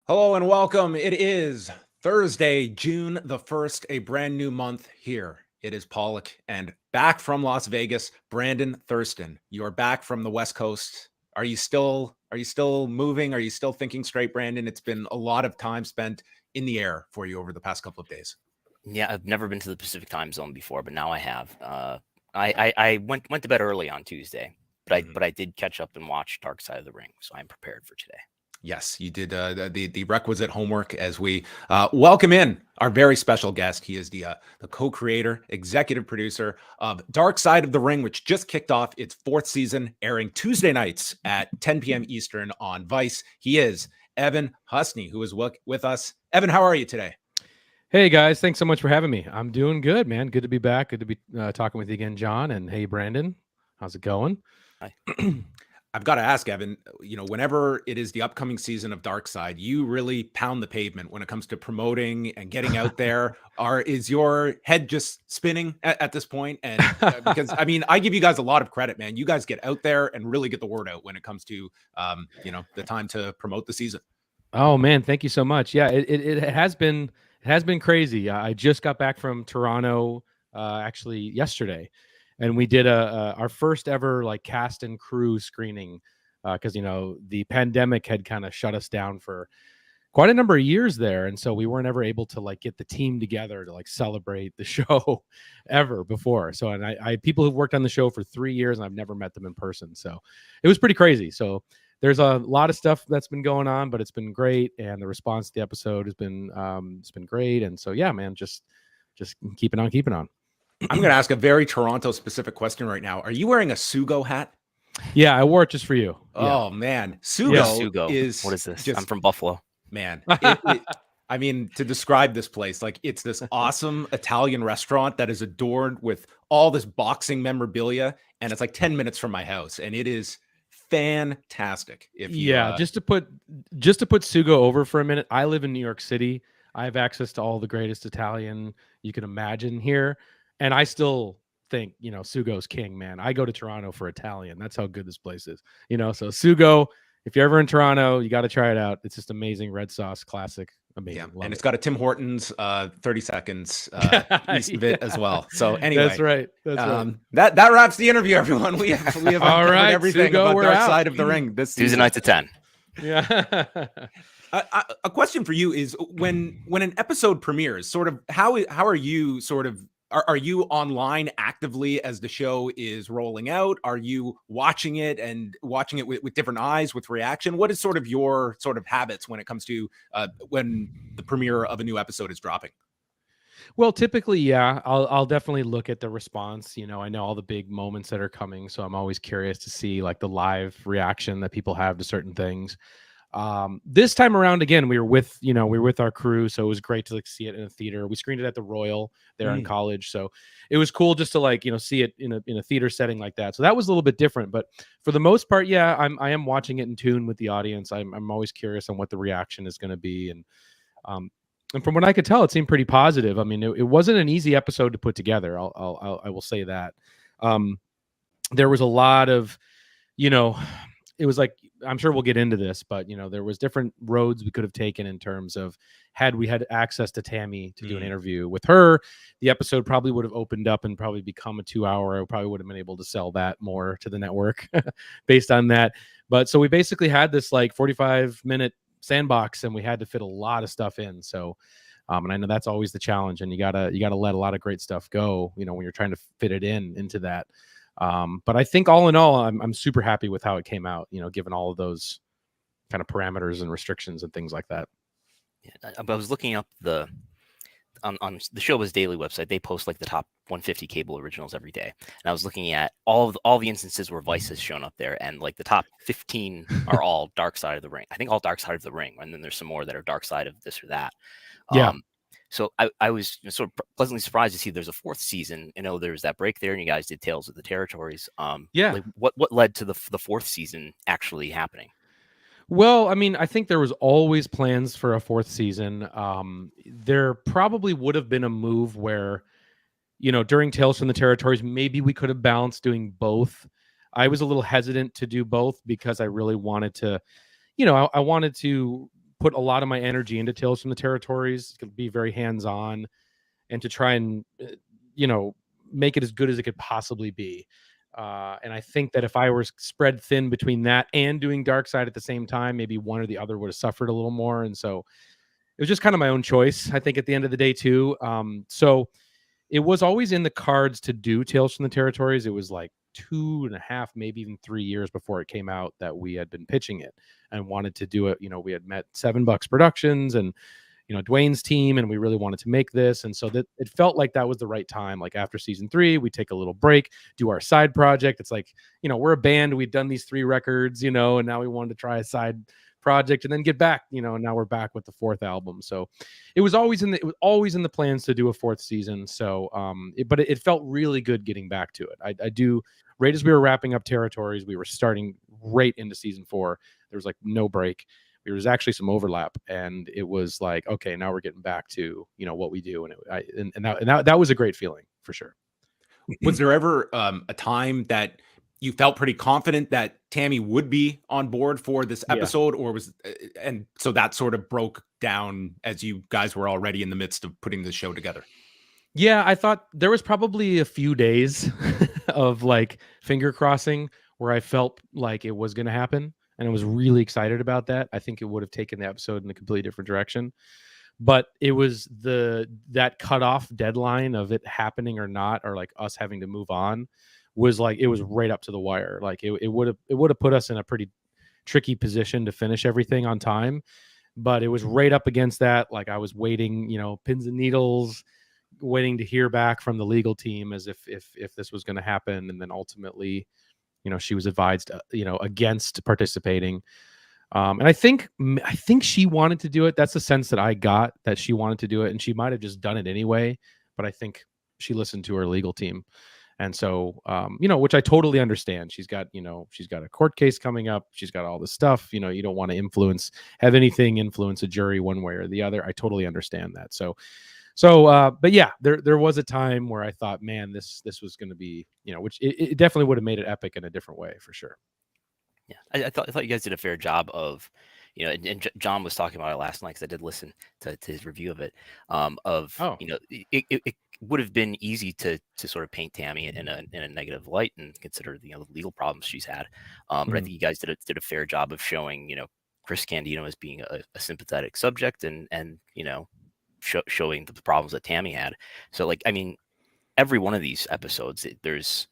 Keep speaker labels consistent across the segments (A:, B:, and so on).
A: Hello and welcome. It is Thursday, June the 1st, a brand new month here. It is Pollock and back from Las Vegas, Brandon Thurston. You are back from the West Coast. Are you still moving? Are you still thinking straight, Brandon? It's been a lot of time spent in the air for you over the past couple of days.
B: Yeah, I've never been to the Pacific time zone before, but now I have. I went to bed early on Tuesday, but I did catch up and watch Dark Side of the Ring, so I'm prepared for today.
A: Yes, you did the requisite homework as we welcome in our very special guest. He is the co-creator, executive producer of Dark Side of the Ring, which just kicked off its fourth season, airing Tuesday nights at 10 p.m. Eastern on Vice. He is Evan Husney, who is with us. Evan, how are you today?
C: Hey guys, thanks so much for having me. I'm doing good, man. Good to be back. Good to be talking with you again, John. And hey, Brandon, how's it going?
B: Hi.
A: I've got to ask, Evan, whenever it is the upcoming season of Dark Side, you really pound the pavement when it comes to promoting and getting out there. Is your head just spinning at this point? And because, I give you guys a lot of credit, man. You guys get out there and really get the word out when it comes to, the time to promote the season.
C: Oh, man, thank you so much. Yeah, it has been crazy. I just got back from Toronto actually yesterday. And we did our first ever cast and crew screening because the pandemic had kind of shut us down for quite a number of years there, and so we weren't ever able to get the team together to celebrate the show ever before. So, and I had people who've worked on the show for 3 years, and I've never met them in person. So it was pretty crazy. So there's a lot of stuff that's been going on, but it's been great, and the response to the episode has been it's been great. And so yeah, man, just keeping on.
A: I'm going to ask a very Toronto-specific question right now. Are you wearing a Sugo hat?
C: Yeah, I wore it just for you.
A: Oh, man. Sugo is...
B: What is this? I'm from Buffalo.
A: Man, to describe this place, it's this awesome Italian restaurant that is adorned with all this boxing memorabilia, and it's 10 minutes from my house, and it is fantastic.
C: Just to put Sugo over for a minute, I live in New York City. I have access to all the greatest Italian you can imagine here. And I still think, Sugo's king, man. I go to Toronto for Italian. That's how good this place is. So Sugo, if you're ever in Toronto, you got to try it out. It's just amazing. Red sauce, classic. Amazing.
A: Yeah. And it's got a Tim Hortons 30 seconds east of it as well. So anyway.
C: That's right.
A: That wraps the interview, everyone. We have
C: all right,
A: everything
C: Sugo,
A: about Dark Side of the Ring this season.
B: Tuesday nights at 10.
C: Yeah.
A: A question for you is when an episode premieres, sort of how are you are you online actively as the show is rolling out? Are you watching it with different eyes, with reaction? What is sort of your habits when it comes to when the premiere of a new episode is dropping?
C: Well, typically, yeah, I'll definitely look at the response. I know all the big moments that are coming, so I'm always curious to see the live reaction that people have to certain things. This time around, again, we were with our crew, so it was great to see it in a theater. We screened it at the Royal there in college, so it was cool just to see it in a theater setting like that. So that was a little bit different, but for the most part, yeah, I am watching it in tune with the audience. I'm always curious on what the reaction is going to be, and from what I could tell, it seemed pretty positive. It wasn't an easy episode to put together. I will say that. There was a lot of, it was I'm sure we'll get into this, but there was different roads we could have taken in terms of had we had access to Tammy to do an interview with her, the episode probably would have opened up and probably become a 2-hour. I probably would have been able to sell that more to the network based on that. But so we basically had this 45-minute sandbox, and we had to fit a lot of stuff in. So, and I know that's always the challenge, and you gotta let a lot of great stuff go, when you're trying to fit it into that. But I think all in all, I'm super happy with how it came out, given all of those kind of parameters and restrictions and things like that.
B: Yeah, I was looking up on the Showbiz Daily website. They post the top 150 cable originals every day. And I was looking at all the instances where Vice has shown up there, and the top 15 are all Dark Side of the Ring. I think all Dark Side of the Ring. And then there's some more that are Dark Side of this or that.
C: Yeah.
B: So I was sort of pleasantly surprised to see there's a fourth season. There's that break there, and you guys did Tales of the Territories. What led to the fourth season actually happening?
C: Well, I think there was always plans for a fourth season. There probably would have been a move where, during Tales from the Territories, maybe we could have balanced doing both. I was a little hesitant to do both because I really wanted to, I wanted to put a lot of my energy into Tales from the Territories. It's going to be very hands-on and to try and, make it as good as it could possibly be. And I think that if I were spread thin between that and doing Dark Side at the same time, maybe one or the other would have suffered a little more. And so it was just kind of my own choice, I think, at the end of the day, too. So it was always in the cards to do Tales from the Territories. It was like 2.5, maybe even 3 years before it came out that we had been pitching it and wanted to do it. We had met $7 Productions and, Dwayne's team, and we really wanted to make this. And so that it felt like that was the right time. Like after season 3, we take a little break, do our side project. It's like, we're a band. We've done these 3 records, and now we wanted to try a side project and then get back, and now we're back with the 4th album. So it was always in the plans to do a 4th season. So, but it felt really good getting back to it. I do, right as we were wrapping up Territories, we were starting right into season 4. There was like no break. There was actually some overlap, and it was like, okay, now we're getting back to, what we do. And that was a great feeling for sure.
A: Was there ever a time that you felt pretty confident that Tammy would be on board for this episode, or and so that sort of broke down as you guys were already in the midst of putting the show together?
C: Yeah, I thought there was probably a few days of like finger crossing where I felt like it was going to happen, and I was really excited about that. I think it would have taken the episode in a completely different direction. But it was that cutoff deadline of it happening or not, or like us having to move on, was like, it was right up to the wire. Like it would have put us in a pretty tricky position to finish everything on time. But it was right up against that. Like I was waiting, pins and needles, waiting to hear back from the legal team as if this was going to happen. And then ultimately, she was advised, against participating. And I think she wanted to do it. That's the sense that I got, that she wanted to do it, and she might have just done it anyway. But I think she listened to her legal team. And so, which I totally understand. She's got a court case coming up. She's got all this stuff. You don't want to have anything influence a jury one way or the other. I totally understand that. But yeah, there was a time where I thought, man, this was going to be, which it definitely would have made it epic in a different way for sure.
B: Yeah, I thought you guys did a fair job of, and John was talking about it last night because I did listen to his review of it. It would have been easy to sort of paint Tammy in a negative light and consider the legal problems she's had. But I think you guys did a fair job of showing, Chris Candido as being a sympathetic subject and showing the problems that Tammy had. So like, I mean, every one of these episodes, there's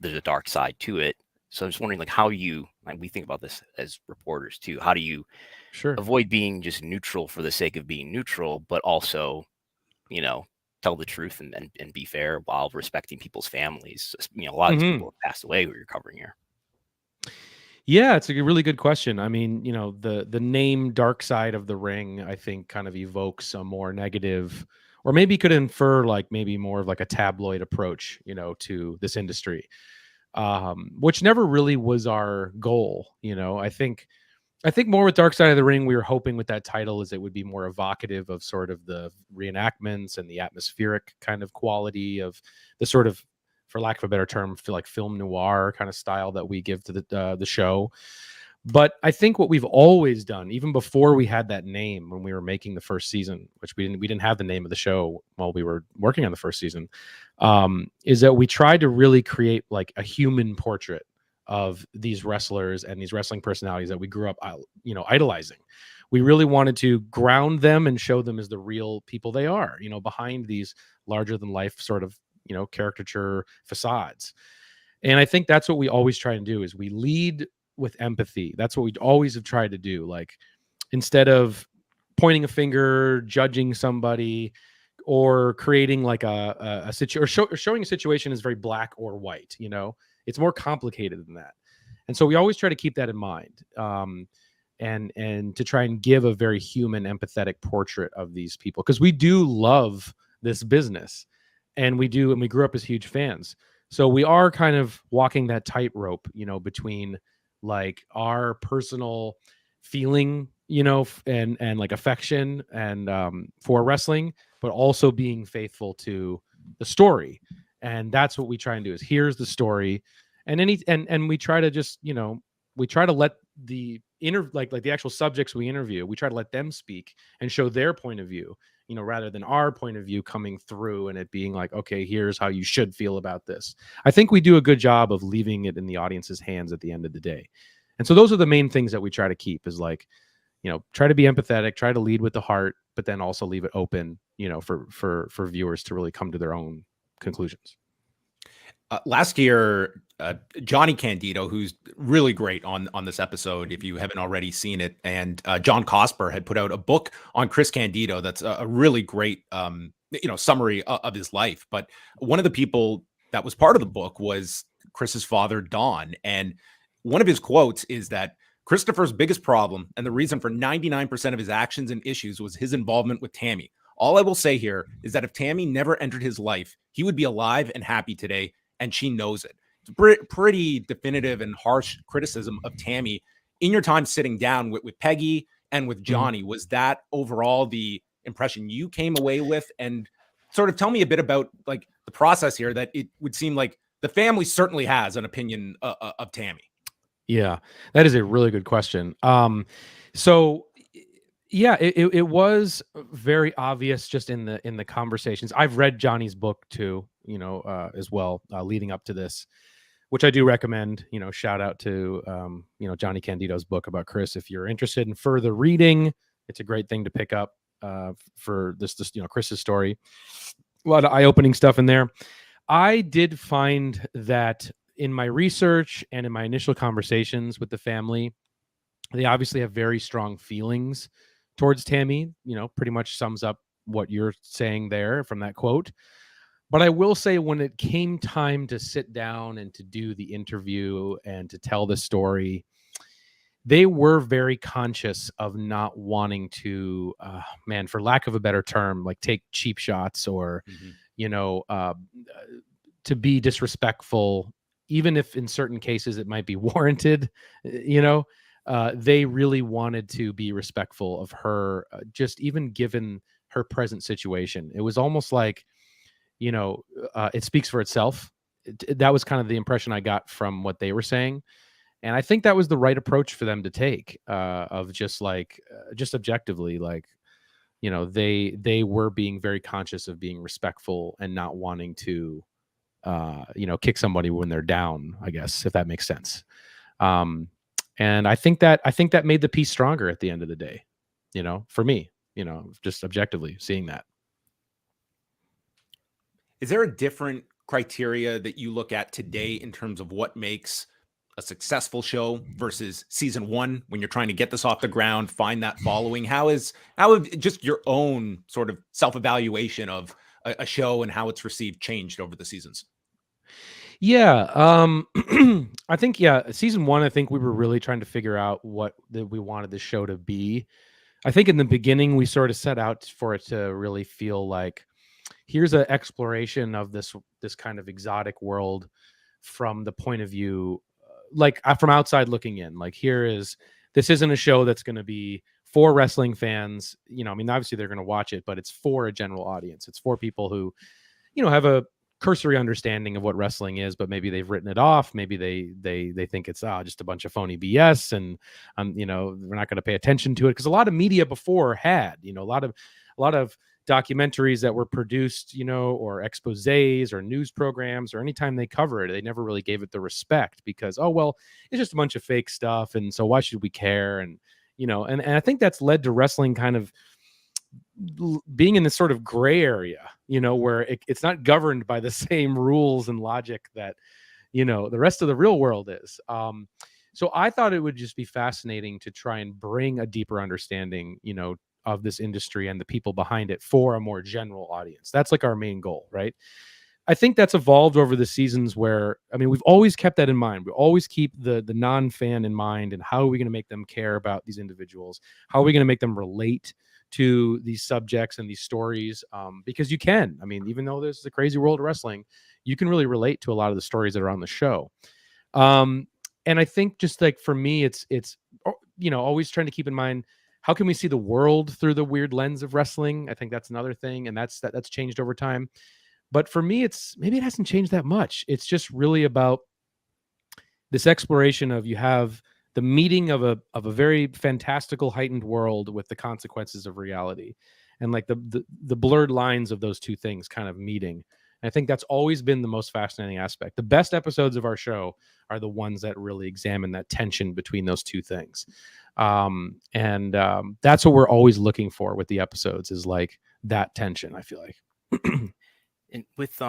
B: a dark side to it. So I'm just wondering, like, how we think about this as reporters too. How do you avoid being just neutral for the sake of being neutral, but also, tell the truth and be fair while respecting people's families? A lot of these people have passed away who you're covering here.
C: Yeah, it's a really good question. I mean, the name Dark Side of the Ring, I think, kind of evokes a more negative, or maybe could infer like maybe more of like a tabloid approach, to this industry. Which never really was our goal. I think more with Dark Side of the Ring, we were hoping with that title is it would be more evocative of sort of the reenactments and the atmospheric kind of quality of the sort of, for lack of a better term, feel like film noir kind of style that we give to the show. But I think what we've always done, even before we had that name when we were making the first season, which we didn't have the name of the show while we were working on the first season, is that we tried to really create like a human portrait of these wrestlers and these wrestling personalities that we grew up, idolizing. We really wanted to ground them and show them as the real people they are, behind these larger than life sort of, caricature facades. And I think that's what we always try and do, is we lead with empathy. That's what we always have tried to do. Like, instead of pointing a finger, judging somebody, or creating like a situation, or showing a situation as very black or white, it's more complicated than that. And so we always try to keep that in mind. And to try and give a very human, empathetic portrait of these people, because we do love this business, and we grew up as huge fans. So we are kind of walking that tightrope, between like our personal feeling, and like affection and for wrestling, but also being faithful to the story. And that's what we try and do, is here's the story. And we try to just, we try to let the like the actual subjects we interview, we try to let them speak and show their point of view, you know, rather than our point of view coming through and it being like, okay, here's how you should feel about this. I think we do a good job of leaving it in the audience's hands at the end of the day. And so those are the main things that we try to keep, is like, you know, try to be empathetic, try to lead with the heart, but then also leave it open, you know, for viewers to really come to their own conclusions.
A: Last year, Johnny Candido, who's really great on this episode, if you haven't already seen it, and John Cosper had put out a book on Chris Candido that's a really great, summary of his life. But one of the people that was part of the book was Chris's father, Don. And one of his quotes is that Christopher's biggest problem and the reason for 99% of his actions and issues was his involvement with Tammy. All I will say here is that if Tammy never entered his life, he would be alive and happy today, and she knows it. It's pretty definitive and harsh criticism of Tammy. In your time sitting down with Peggy and with Johnny, was that overall the impression you came away with? And sort of tell me a bit about like the process here, that it would seem like the family certainly has an opinion of Tammy.
C: Yeah, that is a really good question. So yeah, it was very obvious just in the conversations. I've read Johnny's book too, you know, as well, leading up to this, which I do recommend. You know, shout out to Johnny Candido's book about Chris. If you're interested in further reading, it's a great thing to pick up for this Chris's story. A lot of eye-opening stuff in there. I did find that in my research and in my initial conversations with the family, they obviously have very strong feelings towards Tammy. You know, pretty much sums up what you're saying there from that quote. But I will say, when it came time to sit down and to do the interview and to tell the story, they were very conscious of not wanting to, for lack of a better term, like take cheap shots or, to be disrespectful, even if in certain cases it might be warranted. They really wanted to be respectful of her, just even given her present situation. It was almost like, it speaks for itself. That was kind of the impression I got from what they were saying. And I think that was the right approach for them to take, of just objectively, they were being very conscious of being respectful and not wanting to, kick somebody when they're down, I guess, if that makes sense. And I think that made the piece stronger at the end of the day, for me, just objectively seeing that.
A: Is there a different criteria that you look at today in terms of what makes a successful show versus season one, when you're trying to get this off the ground, find that following? How have just your own sort of self-evaluation of a show and how it's received changed over the seasons?
C: Yeah. I think, season one, I think we were really trying to figure out what we wanted the show to be. I think in the beginning, we sort of set out for it to really feel like, here's an exploration of this kind of exotic world from the point of view, from outside looking in. Like, this isn't a show that's going to be for wrestling fans. Obviously they're going to watch it, but it's for a general audience. It's for people who, have a cursory understanding of what wrestling is, but maybe they've written it off. Maybe they think it's just a bunch of phony BS, and we're not going to pay attention to it, because a lot of media before had, a lot of documentaries that were produced, or exposés or news programs, or anytime they cover it, they never really gave it the respect, because, it's just a bunch of fake stuff, and so why should we care? And and I think that's led to wrestling kind of being in this sort of gray area, where it's not governed by the same rules and logic that, the rest of the real world is. So I thought it would just be fascinating to try and bring a deeper understanding, of this industry and the people behind it for a more general audience. That's like our main goal, right? I think that's evolved over the seasons, where, we've always kept that in mind. We always keep the non-fan in mind, and how are we going to make them care about these individuals? How are we going to make them relate to these subjects and these stories? Because you can, even though there's the crazy world of wrestling, you can really relate to a lot of the stories that are on the show. And I think just like for me, it's always trying to keep in mind, how can we see the world through the weird lens of wrestling? I think that's another thing, and that's changed over time. But for me, maybe it hasn't changed that much. It's just really about this exploration of, you have the meeting of a very fantastical heightened world with the consequences of reality, and like the blurred lines of those two things kind of meeting. And I think that's always been the most fascinating aspect. The best episodes of our show are the ones that really examine that tension between those two things. That's what we're always looking for with the episodes, is like that tension, I feel like.
B: And with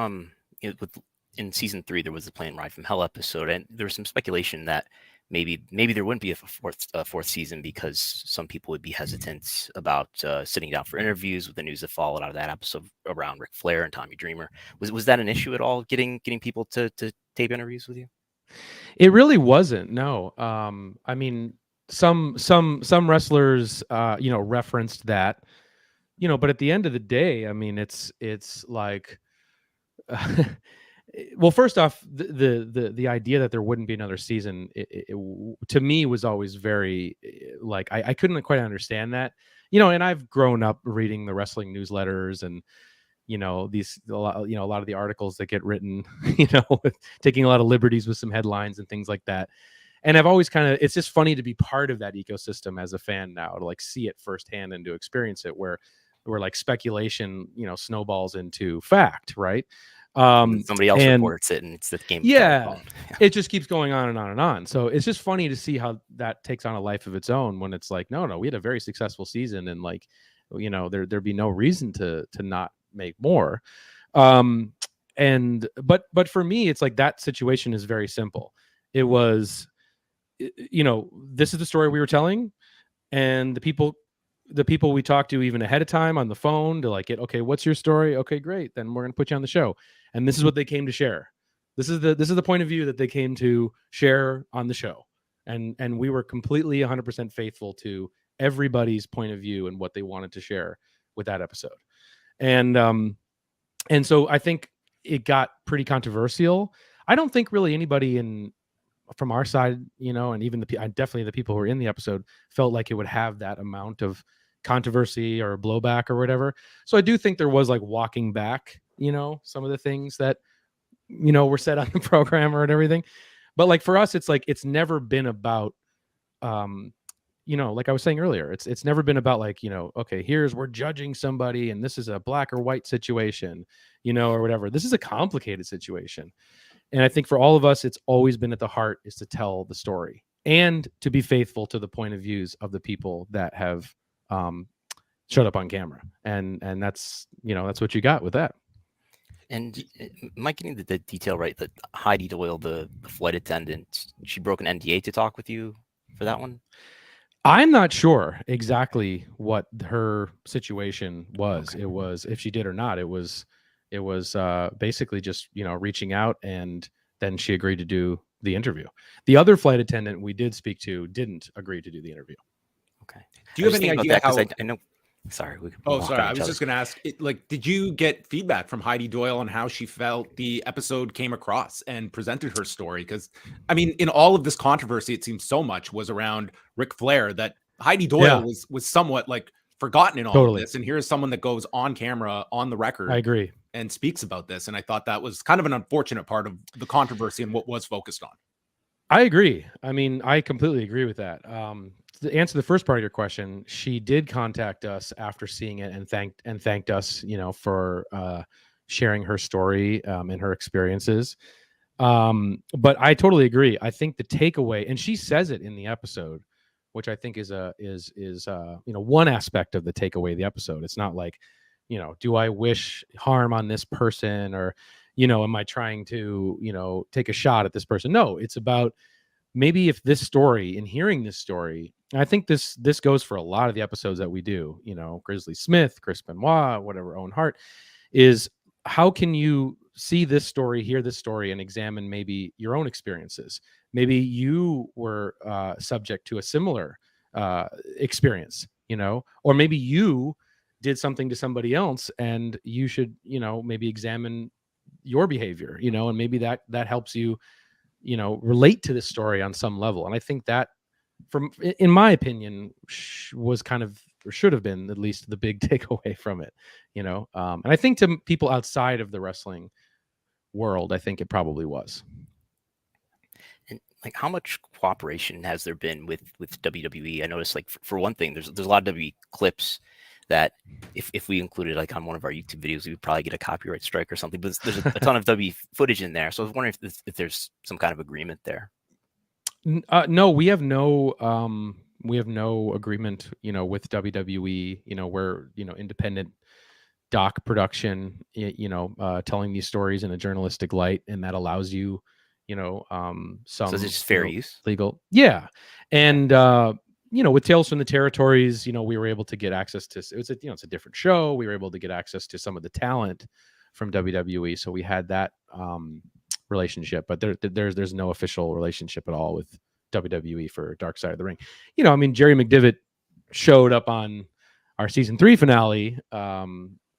B: in season 3, there was the Plane Ride from Hell episode, and there was some speculation that maybe there wouldn't be a fourth season because some people would be hesitant about sitting down for interviews with the news that followed out of that episode around Ric Flair and Tommy Dreamer. Was that an issue at all, getting people to tape interviews with you?
C: It really wasn't. No. I mean, some wrestlers, referenced that, but at the end of the day, I mean, it's like, well, first off, the idea that there wouldn't be another season, to me was always very like, I couldn't quite understand that, and I've grown up reading the wrestling newsletters and, a lot of the articles that get written, taking a lot of liberties with some headlines and things like that. And I've always it's just funny to be part of that ecosystem as a fan now, to like see it firsthand and to experience it, where like speculation, snowballs into fact, right?
B: Somebody else reports it, and it's the game.
C: Yeah, it just keeps going on and on and on. So it's just funny to see how that takes on a life of its own, when it's like, no, we had a very successful season, and like, there'd be no reason to not make more. But for me, it's like, that situation is very simple. It was, this is the story we were telling, and the people we talked to even ahead of time on the phone to like, okay, what's your story? Okay, great. Then we're going to put you on the show. And this is what they came to share. This is the point of view that they came to share on the show. And we were completely 100% faithful to everybody's point of view and what they wanted to share with that episode. And so I think it got pretty controversial. I don't think really anybody from our side, and even definitely the people who were in the episode, felt like it would have that amount of controversy or blowback or whatever. So I do think there was like walking back, some of the things that, were said on the program and everything. But like for us, it's like, it's never been about, like I was saying earlier, it's never been about like, okay, we're judging somebody and this is a black or white situation, or whatever. This is a complicated situation. And I think for all of us, it's always been at the heart is to tell the story and to be faithful to the point of views of the people that have showed up on camera. And that's, that's what you got with that.
B: And am I getting the detail right that Heidi Doyle, the flight attendant, she broke an NDA to talk with you for that one?
C: I'm not sure exactly what her situation was. Okay. It was, if she did or not, it was basically just, reaching out, and then she agreed to do the interview. The other flight attendant we did speak to didn't agree to do the interview.
B: Okay.
A: Do you have any idea how?
B: I know. Sorry.
A: I was just going to ask, did you get feedback from Heidi Doyle on how she felt the episode came across and presented her story? Because, I mean, in all of this controversy, it seems so much was around Ric Flair that Heidi Doyle was somewhat like forgotten in all of this. And here's someone that goes on camera, on the record.
C: I agree.
A: And speaks about this. And I thought that was kind of an unfortunate part of the controversy and what was focused on. I
C: agree. I mean, I completely agree with that. To answer the first part of your question, she did contact us after seeing it and thanked us, for sharing her story and her experiences. But I totally agree. I think the takeaway, and she says it in the episode, which I think is one aspect of the takeaway of the episode. It's not like, do I wish harm on this person, or, am I trying to, take a shot at this person? No, it's about maybe if this story, in hearing this story, and I think this goes for a lot of the episodes that we do, Grizzly Smith, Chris Benoit, whatever, Owen Hart, is how can you see this story, hear this story, and examine maybe your own experiences? Maybe you were subject to a similar experience, or maybe you did something to somebody else, and you should, maybe examine your behavior, and maybe that helps you, relate to this story on some level. And I think that, in my opinion, was kind of, or should have been at least, the big takeaway from it, and I think to people outside of the wrestling world, I think it probably was.
B: And like how much cooperation has there been with WWE? I noticed, like, for one thing, there's a lot of WWE clips that if we included like on one of our YouTube videos, we would probably get a copyright strike or something. But there's a ton of WWE footage in there, so I was wondering if there's some kind of agreement there.
C: No, we have no agreement, with WWE. We're independent doc production, telling these stories in a journalistic light, and that allows you, some.
B: So is it just fair use?
C: Legal, yeah, and with Tales from the Territories, we were able to get access to. It's a different show. We were able to get access to some of the talent from WWE, so we had that relationship, but there's no official relationship at all with WWE for Dark Side of the Ring. Jerry McDivitt showed up on our season 3 finale,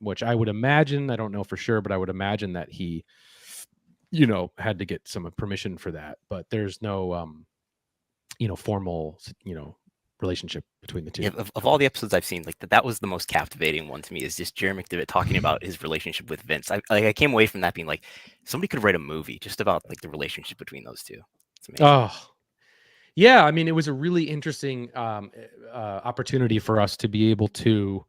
C: which I would imagine, I don't know for sure, but I would imagine that he, had to get some permission for that. But there's no, formal, relationship between the two.
B: Yeah, of all the episodes I've seen, like that was the most captivating one to me, is just Jerry McDivitt talking about his relationship with Vince. I came away from that being like, somebody could write a movie just about like the relationship between those two. It's amazing.
C: Oh, yeah. It was a really interesting opportunity for us to be able to,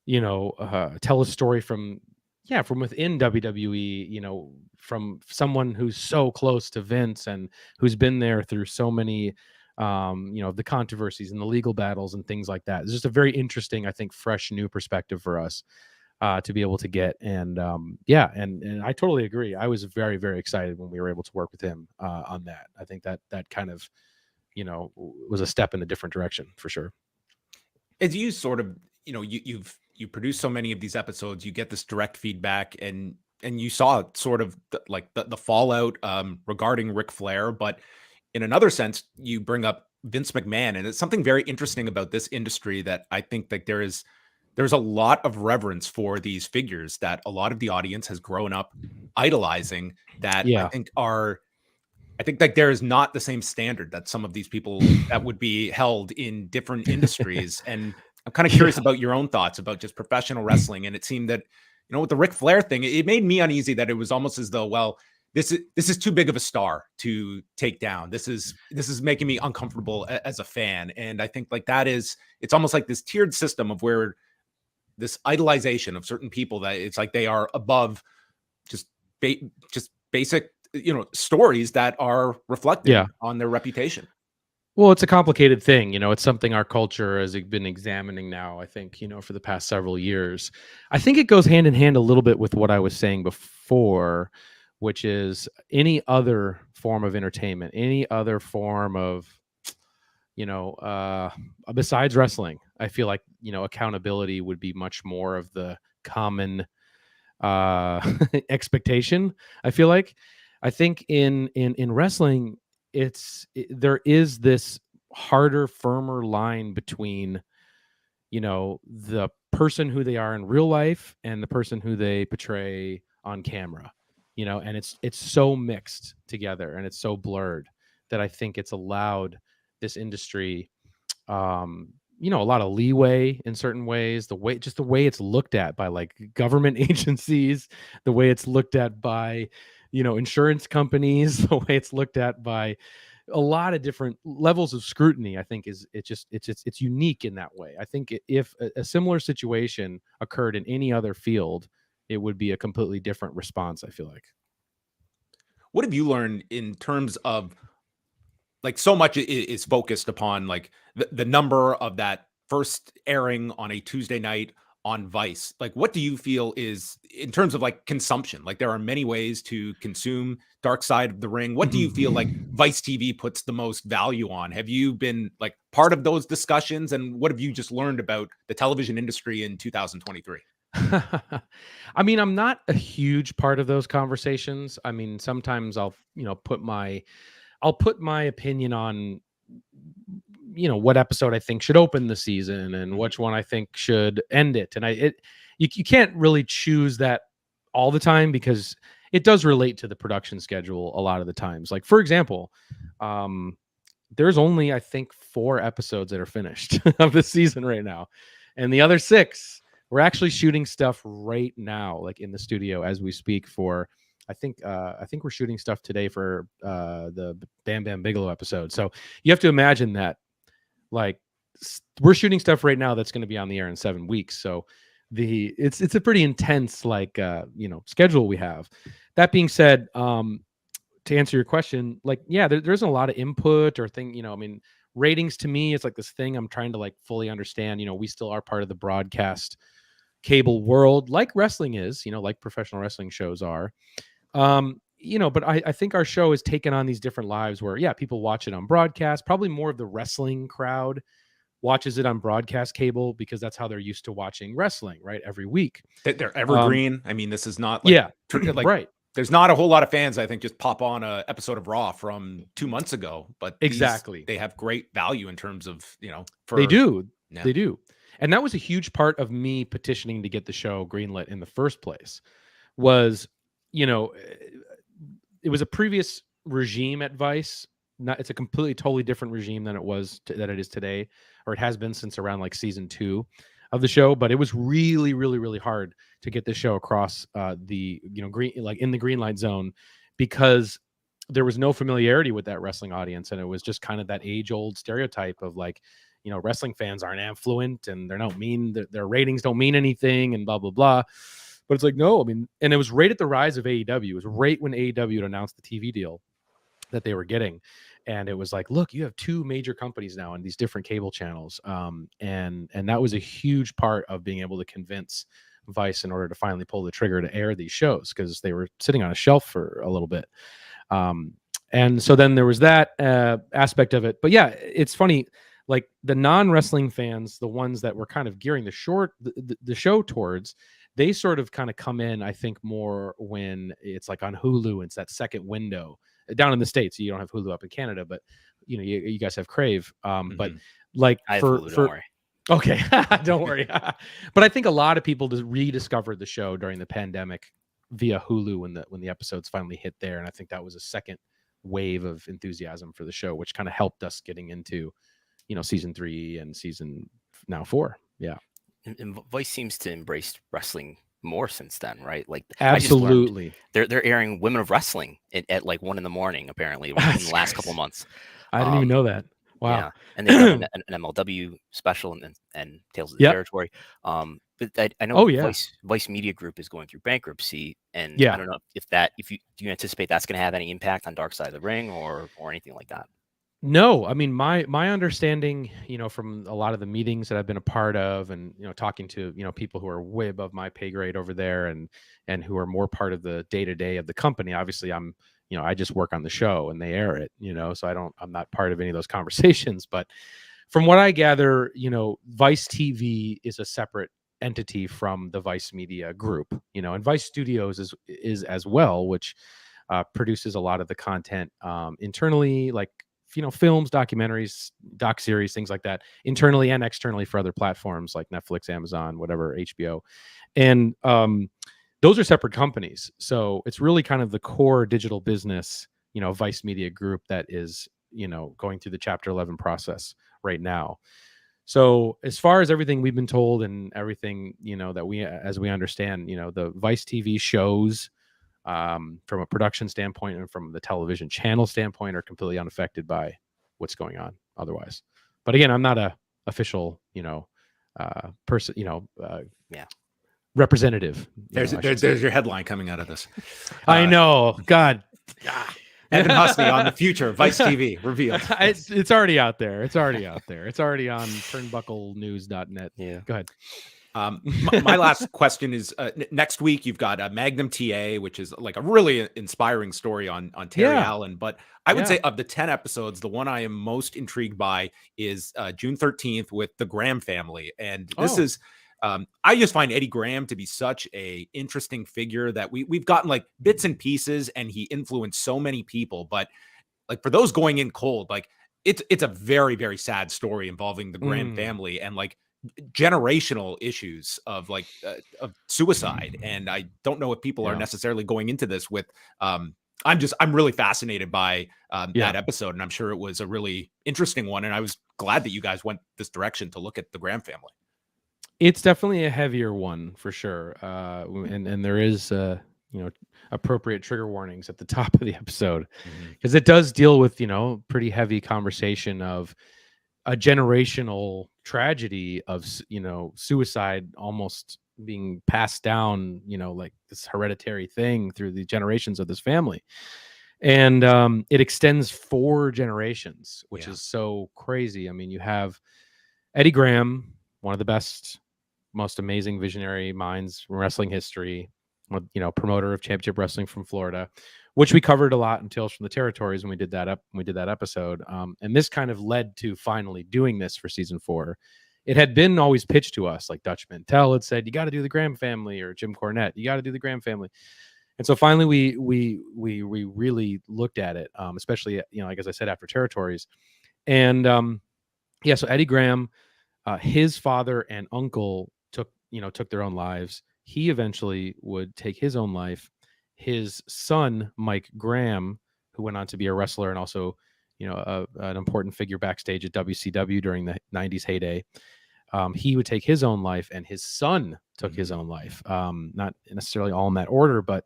C: tell a story from within WWE, from someone who's so close to Vince and who's been there through so many, the controversies and the legal battles and things like that. It's just a very interesting, I think, fresh new perspective for us to be able to get. And and I totally agree. I was very, very excited when we were able to work with him on that. I think that kind of, was a step in a different direction for sure.
A: As you sort of, you produce so many of these episodes, you get this direct feedback, and you saw sort of the fallout regarding Ric Flair, but in another sense, you bring up Vince McMahon, and it's something very interesting about this industry that I think that there's a lot of reverence for these figures that a lot of the audience has grown up idolizing, that
C: Yeah.
A: I think that there is not the same standard that some of these people that would be held in different industries. And I'm kind of curious about your own thoughts about just professional wrestling. And it seemed that, with the Ric Flair thing, it made me uneasy that it was almost as though, well, this is too big of a star to take down. This is making me uncomfortable as a fan. And I think like it's almost like this tiered system of where this idolization of certain people, that it's like they are above just basic, stories that are reflected on their reputation.
C: Well, it's a complicated thing. It's something our culture has been examining now, I think, for the past several years. I think it goes hand in hand a little bit with what I was saying before, which is any other form of entertainment, any other form of, besides wrestling. I feel like, accountability would be much more of the common expectation. I think in wrestling, there is this harder, firmer line between, the person who they are in real life and the person who they portray on camera, and it's so mixed together and it's so blurred that I think it's allowed this industry, a lot of leeway in certain ways, the way it's looked at by like government agencies, the way it's looked at by, insurance companies, the way it's looked at by a lot of different levels of scrutiny. I think it's unique in that way. I think if a similar situation occurred in any other field, it would be a completely different response, I feel like.
A: What have you learned in terms of, like, so much is focused upon like the number of that first airing on a Tuesday night on Vice? Like, what do you feel is, in terms of like consumption, like there are many ways to consume Dark Side of the Ring. What do you feel like Vice TV puts the most value on? Have you been like part of those discussions, and what have you just learned about the television industry in 2023?
C: I'm not a huge part of those conversations. Sometimes I'll put my opinion on, what episode I think should open the season and which one I think should end it. And you can't really choose that all the time, because it does relate to the production schedule a lot of the times. Like, for example, there's only, I think, 4 episodes that are finished of the season right now. And the other 6, we're actually shooting stuff right now, like in the studio as we speak, for think we're shooting stuff today for the Bam Bam Bigelow episode. So you have to imagine that, like, we're shooting stuff right now that's going to be on the air in 7 weeks. So it's a pretty intense, like, schedule we have. That being said, to answer your question, like, yeah, there isn't a lot of input or thing, I mean, ratings to me, it's like this thing I'm trying to like fully understand. We still are part of the broadcast cable world, like wrestling is, like professional wrestling shows are. But I think our show has taken on these different lives where, yeah, people watch it on broadcast. Probably more of the wrestling crowd watches it on broadcast cable because that's how they're used to watching wrestling, right? Every week.
A: They're evergreen. I mean, this is not like, like
C: right.
A: There's not a whole lot of fans, I think, just pop on a episode of Raw from 2 months ago, but
C: exactly,
A: they have great value in terms of,
C: they do. And that was a huge part of me petitioning to get the show greenlit in the first place was, it was a previous regime at Vice. It's a completely, totally different regime than it is today, or it has been since around like season 2 of the show. But it was really, really, really hard to get this show across the green, like in the green light zone, because there was no familiarity with that wrestling audience, and it was just kind of that age old stereotype of like, wrestling fans aren't affluent and they don't mean their ratings don't mean anything and blah blah blah. But it's like, no, I mean, and it was right at the rise of AEW. It was right when AEW had announced the TV deal that they were getting. And it was like, look, you have 2 major companies now on these different cable channels. And that was a huge part of being able to convince Vice in order to finally pull the trigger to air these shows, because they were sitting on a shelf for a little bit. And so then there was that aspect of it. But yeah, it's funny, like the non-wrestling fans, the ones that were kind of gearing the show towards, they sort of kind of come in, I think, more when it's like on Hulu. It's that second window down in the States. You don't have Hulu up in Canada, but you guys have Crave. But like
B: I have Hulu, don't worry.
C: Okay, don't worry. But I think a lot of people just rediscovered the show during the pandemic via Hulu when the episodes finally hit there, and I think that was a second wave of enthusiasm for the show, which kind of helped us getting into season 3 and season now 4. Yeah.
B: And Vice seems to embrace wrestling more since then, right? Like,
C: absolutely,
B: they're airing Women of Wrestling at like 1 a.m. apparently in the last couple of months.
C: I didn't even know that. Wow.
B: Yeah, and they've done an MLW special and Tales of the Territory. But I know Vice Media Group is going through bankruptcy, and I don't know if do you anticipate that's going to have any impact on Dark Side of the Ring or anything like that?
C: No, I mean, my understanding, from a lot of the meetings that I've been a part of, and talking to people who are way above my pay grade over there, and who are more part of the day to day of the company. Obviously, I'm I just work on the show and they air it, so I'm not part of any of those conversations. But from what I gather, Vice TV is a separate entity from the Vice Media Group, and Vice Studios is as well, which produces a lot of the content internally, like films, documentaries, doc series, things like that, internally and externally for other platforms like Netflix, Amazon, whatever, HBO. And those are separate companies. So it's really kind of the core digital business, Vice Media Group that is, going through the Chapter 11 process right now. So as far as everything we've been told and everything, that as we understand, the Vice TV shows, from a production standpoint and from the television channel standpoint, are completely unaffected by what's going on otherwise. But again, I'm not a official, person, representative.
A: There's your headline coming out of this.
C: I know. God.
A: Evan Husney on the future of Vice TV revealed.
C: It's already out there. It's already out there. It's already on turnbucklenews.net.
B: Yeah.
C: Go ahead.
A: My last question is, next week you've got Magnum TA, which is like a really inspiring story on Terry Allen. But I would say of the 10 episodes, the one I am most intrigued by is June 13th with the Graham family. And this is, I just find Eddie Graham to be such a interesting figure that we've gotten like bits and pieces, and he influenced so many people. But like for those going in cold, like it's a very, very sad story involving the Graham family and like generational issues of like of suicide. And I don't know if people are necessarily going into this with I'm really fascinated by that episode, and I'm sure it was a really interesting one, and I was glad that you guys went this direction to look at the Graham family.
C: It's definitely a heavier one for sure, and there is appropriate trigger warnings at the top of the episode, because it does deal with, pretty heavy conversation of a generational tragedy of, suicide almost being passed down, like this hereditary thing through the generations of this family. And it extends 4 generations, which is so crazy. I mean, you have Eddie Graham, one of the best, most amazing visionary minds in wrestling history, promoter of championship wrestling from Florida, which we covered a lot in Tales from the Territories when we did that episode. And this kind of led to finally doing this for season 4. It had been always pitched to us, like Dutch Mantel had said, you got to do the Graham family, or Jim Cornette, you got to do the Graham family. And so finally we really looked at it, especially, like as I said, after Territories. And so Eddie Graham, his father and uncle took their own lives. He eventually would take his own life. His son, Mike Graham, who went on to be a wrestler and also, an important figure backstage at WCW during the 90s heyday, he would take his own life, and his son took his own life. Not necessarily all in that order, but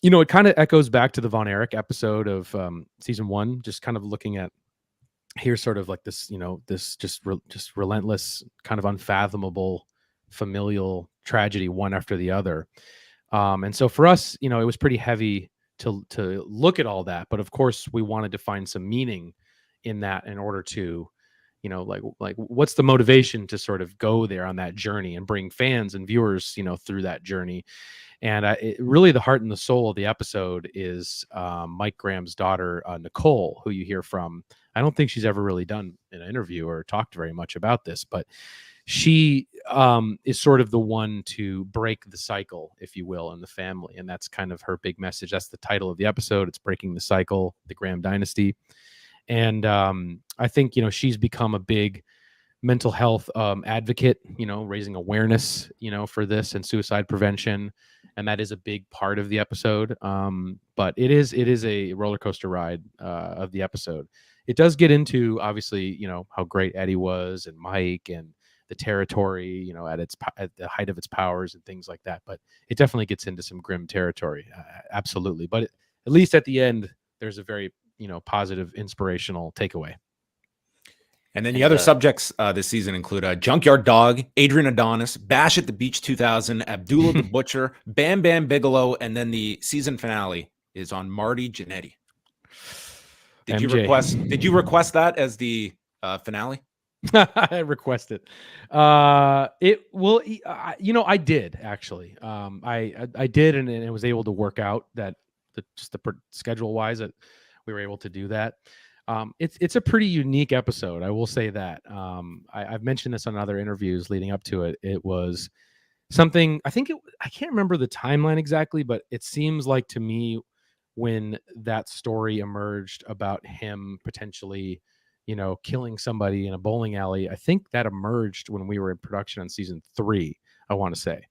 C: it kind of echoes back to the Von Erich episode of season 1, just kind of looking at here's sort of like this, this just relentless, kind of unfathomable familial tragedy, one after the other. And so for us, it was pretty heavy to look at all that, but of course we wanted to find some meaning in that in order to, like what's the motivation to sort of go there on that journey and bring fans and viewers, through that journey. And really the heart and the soul of the episode is Mike Graham's daughter, Nicole, who you hear from. I don't think she's ever really done an interview or talked very much about this, but she is sort of the one to break the cycle, if you will, in the family. And that's kind of her big message. That's the title of the episode. It's Breaking the Cycle, the Graham Dynasty. And I think, she's become a big mental health advocate, raising awareness, for this and suicide prevention. And that is a big part of the episode. But it is a roller coaster ride of the episode. It does get into, obviously, how great Eddie was, and Mike, and the territory, at the height of its powers and things like that. But it definitely gets into some grim territory. Absolutely. But at least at the end, there's a very, positive, inspirational takeaway.
A: And then the other subjects this season include Junkyard Dog, Adrian Adonis, Bash at the Beach 2000, Abdullah the Butcher, Bam Bam Bigelow, and then the season finale is on Marty Jannetti. Did you request that as the finale?
C: I requested. It will. I did actually. I did, and it was able to work out that the schedule wise that we were able to do that. It's a pretty unique episode, I will say that. I've mentioned this on other interviews leading up to it. It was something, I can't remember the timeline exactly, but it seems like to me when that story emerged about him potentially, killing somebody in a bowling alley, I think that emerged when we were in production on season 3, I want to say.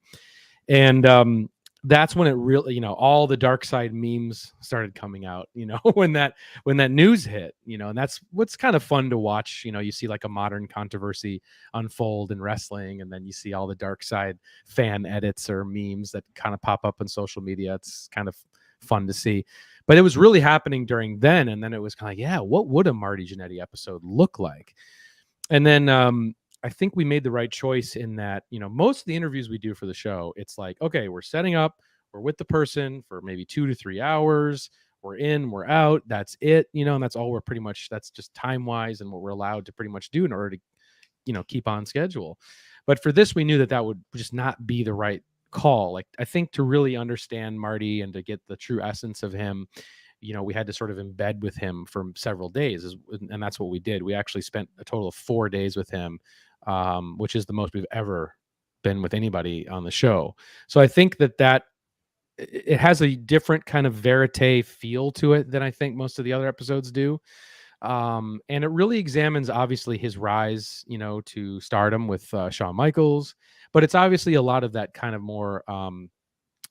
C: And that's when it really, all the dark side memes started coming out, when that news hit, and that's what's kind of fun to watch. You see like a modern controversy unfold in wrestling, and then you see all the dark side fan edits or memes that kind of pop up on social media. It's kind of fun to see, but it was really happening during then. And then it was kind of, what would a Marty Jannetti episode look like? And then, I think we made the right choice in that, most of the interviews we do for the show, it's like, okay, we're setting up, we're with the person for maybe 2 to 3 hours. We're in, we're out. That's it, and that's all that's just time wise and what we're allowed to pretty much do in order to, keep on schedule. But for this, we knew that would just not be the right call. Like, I think to really understand Marty and to get the true essence of him, we had to sort of embed with him for several days. And that's what we did. We actually spent a total of 4 days with him, which is the most we've ever been with anybody on the show. So I think that it has a different kind of verite feel to it than I think most of the other episodes do. And it really examines, obviously, his rise, to stardom with Shawn Michaels. But it's obviously a lot of that kind of more,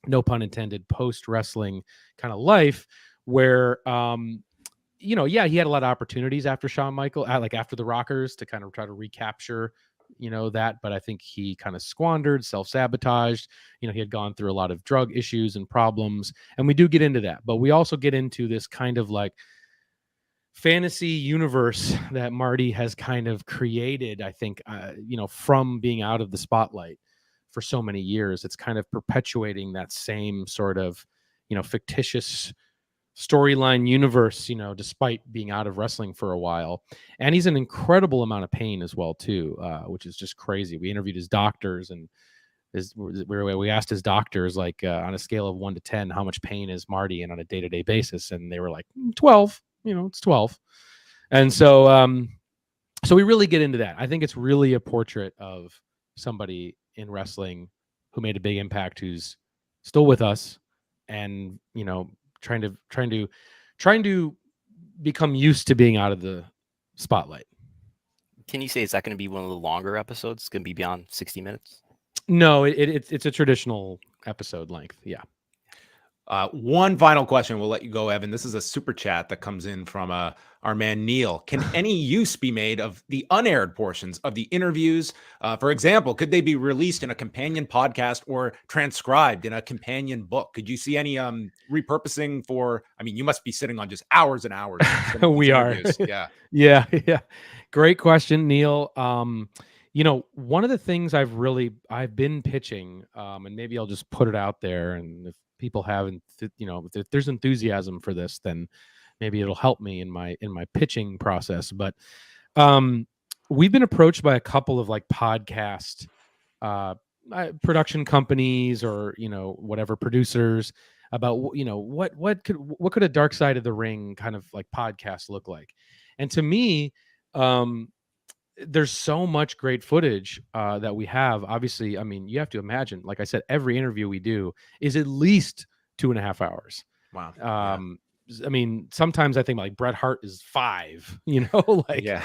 C: no pun intended, post-wrestling kind of life where, he had a lot of opportunities after Shawn Michaels, like after the Rockers, to kind of try to recapture that, but I think he kind of squandered, self-sabotaged. He had gone through a lot of drug issues and problems, and we do get into that, but we also get into this kind of like fantasy universe that Marty has kind of created, I think, from being out of the spotlight for so many years. It's kind of perpetuating that same sort of, fictitious storyline universe, despite being out of wrestling for a while. And he's an incredible amount of pain as well, too, which is just crazy. We interviewed his doctors, and we asked his doctors, like, on a scale of 1 to 10, how much pain is Marty in on a day-to-day basis? And they were like, 12, it's 12. And so, so we really get into that. I think it's really a portrait of somebody in wrestling who made a big impact, who's still with us, and, trying to become used to being out of the spotlight.
B: Can you say, is that going to be one of the longer episodes? It's going to be beyond 60 minutes?
C: No, it's a traditional episode length. Yeah.
A: One final question. We'll let you go, Evan. This is a super chat that comes in from our man, Neil. Can any use be made of the unaired portions of the interviews? For example, could they be released in a companion podcast or transcribed in a companion book? Could you see any repurposing for, you must be sitting on just hours and hours.
C: We are.
A: Yeah.
C: Yeah. Great question, Neil. One of the things I've been pitching, and maybe I'll just put it out there, and if people haven't, if there's enthusiasm for this, then maybe it'll help me in my pitching process. But we've been approached by a couple of like podcast production companies, or whatever, producers, about what could a Dark Side of the Ring kind of like podcast look like. And to me, there's so much great footage that we have. Obviously, you have to imagine, like I said, every interview we do is at least 2.5 hours.
A: Wow.
C: Sometimes I think like Bret Hart is 5, like,
A: yeah.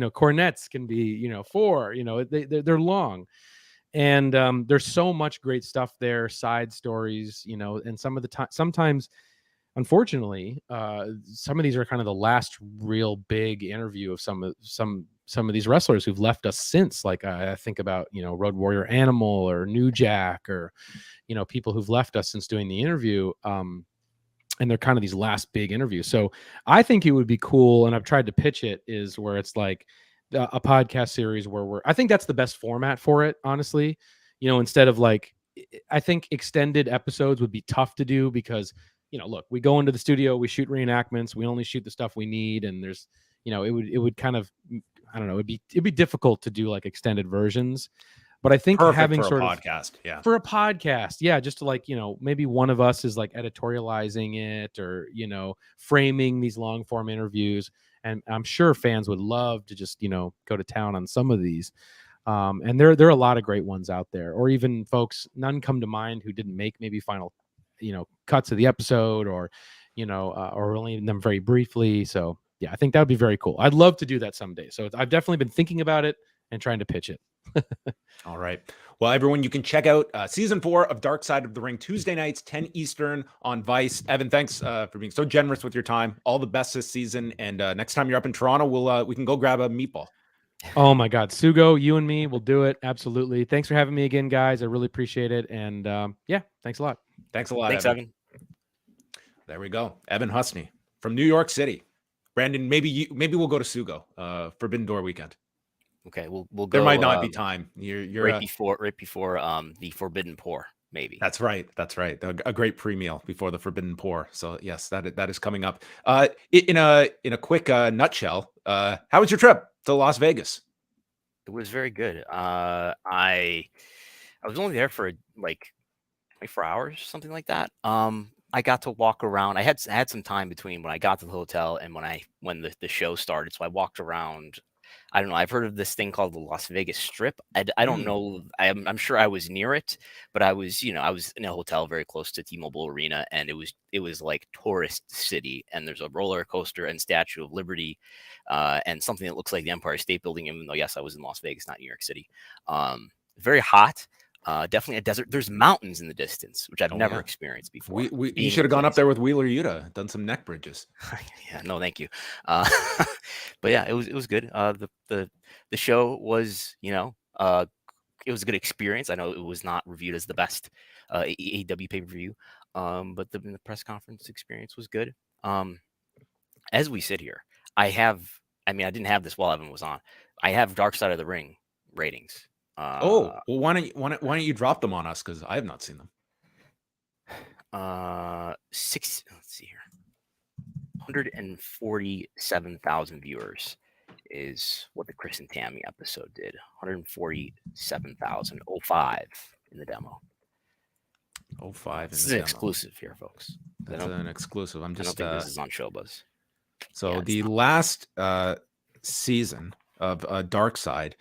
C: Cornets can be, 4, they're long. And there's so much great stuff there, side stories, and sometimes, unfortunately, some of these are kind of the last real big interview of some of these wrestlers who've left us since. Like, I think about, Road Warrior Animal or New Jack, or, people who've left us since doing the interview. And they're kind of these last big interviews. So I think it would be cool, and I've tried to pitch it, is where it's like a podcast series where I think that's the best format for it, honestly. Instead of like, I think extended episodes would be tough to do, because look, we go into the studio, we shoot reenactments, we only shoot the stuff we need, and there's, it would kind of, I don't know, it'd be difficult to do like extended versions. But I think having
A: for
C: sort
A: a
C: of
A: podcast, yeah,
C: for a podcast, yeah, just to like, maybe one of us is like editorializing it, or, framing these long form interviews. And I'm sure fans would love to just, go to town on some of these. And there are a lot of great ones out there, or even folks, none come to mind, who didn't make maybe final, cuts of the episode, or, or only them very briefly. So yeah, I think that would be very cool. I'd love to do that someday. So I've definitely been thinking about it and trying to pitch it.
A: All right. Well, everyone, you can check out season 4 of Dark Side of the Ring Tuesday nights, 10 Eastern on Vice. Evan, thanks for being so generous with your time. All the best this season. And next time you're up in Toronto, we can go grab a meatball.
C: Oh my God, Sugo, you and me will do it. Absolutely. Thanks for having me again, guys. I really appreciate it. And yeah, thanks a lot.
A: Thanks a lot.
B: Thanks, Evan.
A: There we go. Evan Husney from New York City. Brandon, maybe we'll go to Sugo, Forbidden Door weekend.
B: Okay, we'll go.
A: There might not be time. You're
B: right before the Forbidden Pour, maybe.
A: That's right. A great pre-meal before the Forbidden Pour. So yes, that is coming up. In a quick nutshell, how was your trip to Las Vegas?
B: It was very good. I was only there for like 24 hours, something like that. I got to walk around. I had some time between when I got to the hotel and when the show started. So I walked around. I don't know. I've heard of this thing called the Las Vegas Strip. I don't know. I'm sure I was near it, but I was in a hotel very close to T-Mobile Arena, and it was like tourist city. And there's a roller coaster and Statue of Liberty, and something that looks like the Empire State Building. Even though, yes, I was in Las Vegas, not New York City. Very hot. Definitely a desert. There's mountains in the distance, which I've
A: Oh,
B: never
A: yeah.
B: experienced before.
A: You
B: Being
A: should
B: in
A: have gone up
B: Kansas.
A: there with Wheeler Yuta, done some neck bridges.
B: Yeah, no, thank you. But yeah, it was good. The show was, it was a good experience. I know it was not reviewed as the best AEW pay-per-view, but the press conference experience was good. As we sit here, I didn't have this while Evan was on. I have Dark Side of the Ring ratings.
A: Well, why don't you drop them on us? Because I have not seen them.
B: Let's see here. 147,000 viewers is what the Chris and Tammy episode did. 147,005 in the demo.
A: 05
B: This is an exclusive here, folks.
A: That's an exclusive.
B: I don't think this is on Showbuzz.
A: So yeah, the last season of Dark Side,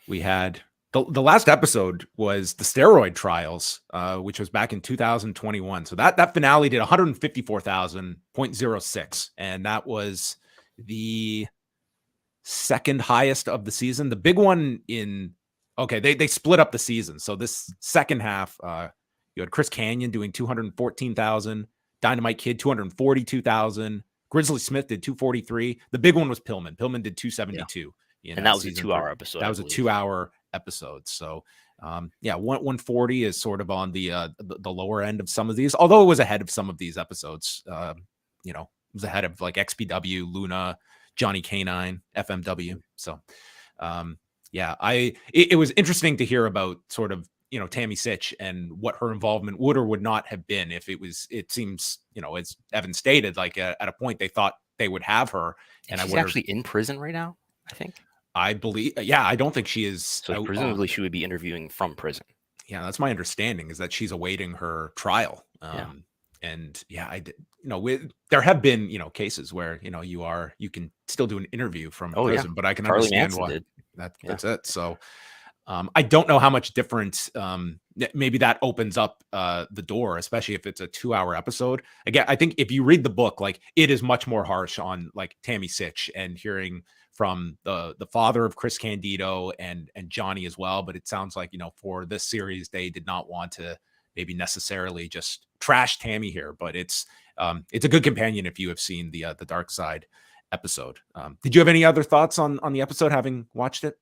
A: we had the last episode was the steroid trials, which was back in 2021. So that finale did 154,000.06, and that was the second highest of the season. The big one they split up the season. So this second half, you had Chris Kanyon doing 214,000, Dynamite Kid 242,000, Grizzly Smith did 243. The big one was Pillman. Pillman did 272.
B: Yeah. And that was a 2-hour episode.
A: That was a 2-hour episode. So 140 is sort of on the lower end of some of these, although it was ahead of some of these episodes. It was ahead of like XPW, Luna, Johnny K9, FMW. So it was interesting to hear about sort of, Tammy Sitch and what her involvement would or would not have been if it seems, as Evan stated, like at a point they thought they would have her.
B: And she's actually in prison right now, I think.
A: I believe, I don't think she is.
B: So presumably she would be interviewing from prison.
A: Yeah, that's my understanding, is that she's awaiting her trial. And there have been, cases where, you can still do an interview from prison, but I can understand why that's it. So I don't know how much difference maybe that opens up the door, especially if it's a 2-hour episode. Again, I think if you read the book, like, it is much more harsh on like Tammy Sitch, and hearing from the father of Chris Candido and Johnny as well. But it sounds like, for this series, they did not want to maybe necessarily just trash Tammy here, but it's a good companion if you have seen the Dark Side episode. Did you have any other thoughts on the episode, having watched it?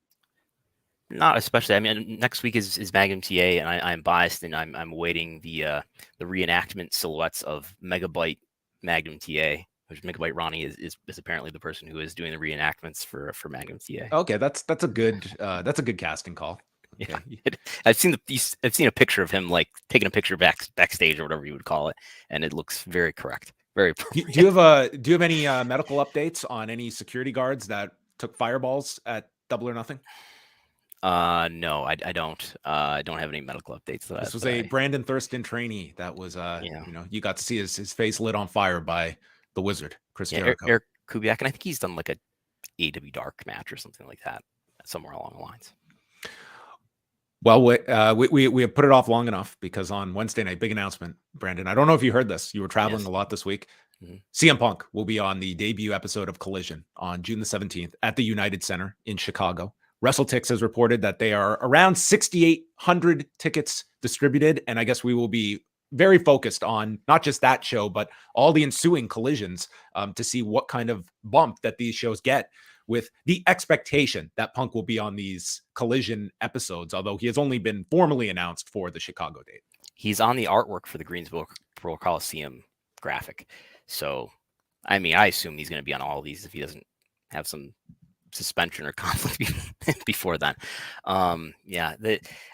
B: Not especially. I mean, next week is Magnum TA, and I'm biased, and I'm awaiting the reenactment silhouettes of Megabyte Magnum TA, which Megabyte Ronnie is apparently the person who is doing the reenactments for Magnum TA.
A: Okay, that's a good casting call. Okay.
B: Yeah, I've seen a picture of him like taking a picture backstage or whatever you would call it, and it looks very correct. Very.
A: Do you have any medical updates on any security guards that took fireballs at Double or Nothing?
B: No, I don't. I don't have any medical updates.
A: This was a Brandon Thurston trainee that was, you got to see his face lit on fire by the Wizard, Chris Jericho.
B: Eric Kubiak, and I think he's done like a AEW Dark match or something like that, somewhere along the lines.
A: Well, we have put it off long enough, because on Wednesday night, big announcement, Brandon. I don't know if you heard this. You were traveling a lot this week. Mm-hmm. CM Punk will be on the debut episode of Collision on June the 17th at the United Center in Chicago. WrestleTix has reported that they are around 6,800 tickets distributed, and I guess we will be very focused on not just that show, but all the ensuing collisions to see what kind of bump that these shows get, with the expectation that Punk will be on these Collision episodes, although he has only been formally announced for the Chicago date.
B: He's on the artwork for the Greensboro Coliseum graphic. So, I mean, I assume he's going to be on all of these if he doesn't have some suspension or conflict before then. I'm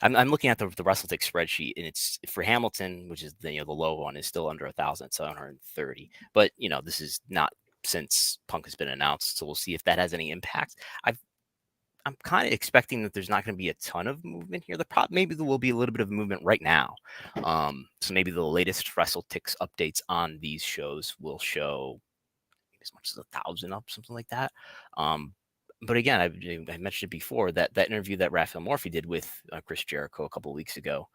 B: looking at the WrestleTix spreadsheet, and it's for Hamilton, which is the low one, is still under 1,730. But this is not since Punk has been announced, so we'll see if that has any impact. I'm kind of expecting that there's not going to be a ton of movement here. Maybe there will be a little bit of movement right now. So maybe the latest WrestleTix updates on these shows will show as much as 1,000 up, something like that. But again, I mentioned it before, that interview that Raphael Morphy did with Chris Jericho a couple of weeks ago,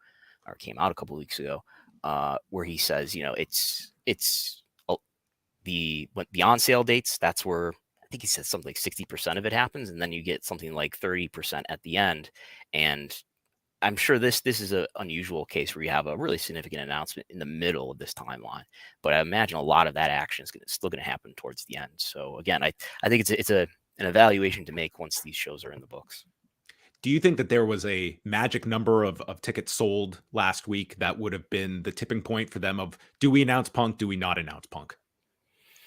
B: or came out a couple of weeks ago, where he says, it's the on sale dates. That's where I think he said something like 60% of it happens, and then you get something like 30% at the end. And I'm sure this is an unusual case where you have a really significant announcement in the middle of this timeline, but I imagine a lot of that action is still going to happen towards the end. So again, I think it's an evaluation to make once these shows are in the books.
A: Do you think that there was a magic number of tickets sold last week that would have been the tipping point for them of, do we announce Punk? Do we not announce Punk?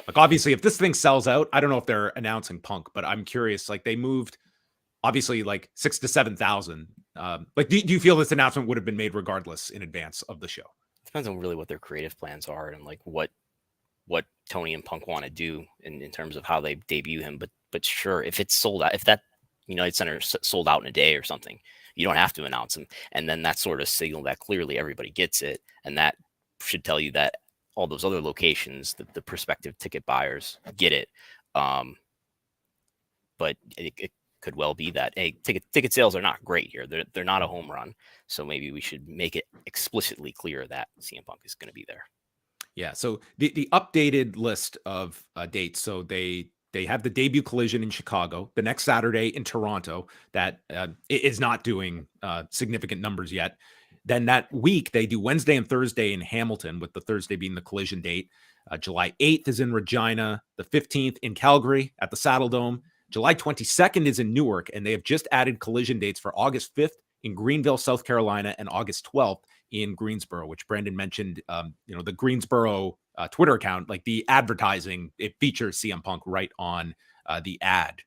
A: Like, obviously, if this thing sells out, I don't know if they're announcing Punk, but I'm curious. Like, they moved, obviously, like 6,000 to 7,000. Like, do you feel this announcement would have been made regardless in advance of the show?
B: Depends on really what their creative plans are and like what Tony and Punk want to do in terms of how they debut him. But sure, if it's sold out, if that United Center sold out in a day or something, you don't have to announce him. And then that sort of signal that clearly everybody gets it. And that should tell you that all those other locations, the prospective ticket buyers get it. But it could well be that, hey, ticket sales are not great here. They're not a home run. So maybe we should make it explicitly clear that CM Punk is going to be there.
A: Yeah. So the updated list of dates. So they have the debut Collision in Chicago, the next Saturday in Toronto, that is not doing significant numbers yet. Then that week, they do Wednesday and Thursday in Hamilton, with the Thursday being the Collision date. July 8th is in Regina, the 15th in Calgary at the Saddle Dome. July 22nd is in Newark, and they have just added Collision dates for August 5th in Greenville, South Carolina, and August 12th in Greensboro, which Brandon mentioned. The Greensboro Twitter account, like the advertising, it features CM Punk right on the ad.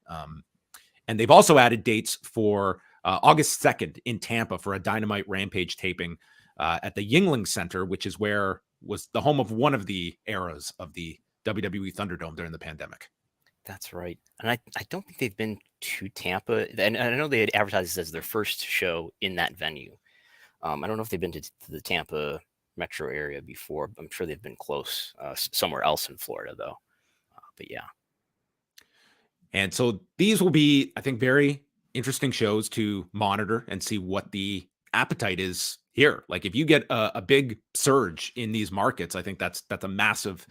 A: And they've also added dates for August 2nd in Tampa for a Dynamite Rampage taping at the Yuengling Center, which is where was the home of one of the eras of the WWE Thunderdome during the pandemic.
B: That's right. And I don't think they've been to Tampa. And I know they had advertised this as their first show in that venue. I don't know if they've been to the Tampa metro area before. I'm sure they've been close somewhere else in Florida, though. But yeah.
A: And so these will be, I think, very interesting shows to monitor and see what the appetite is here. Like, if you get a big surge in these markets, I think that's a massive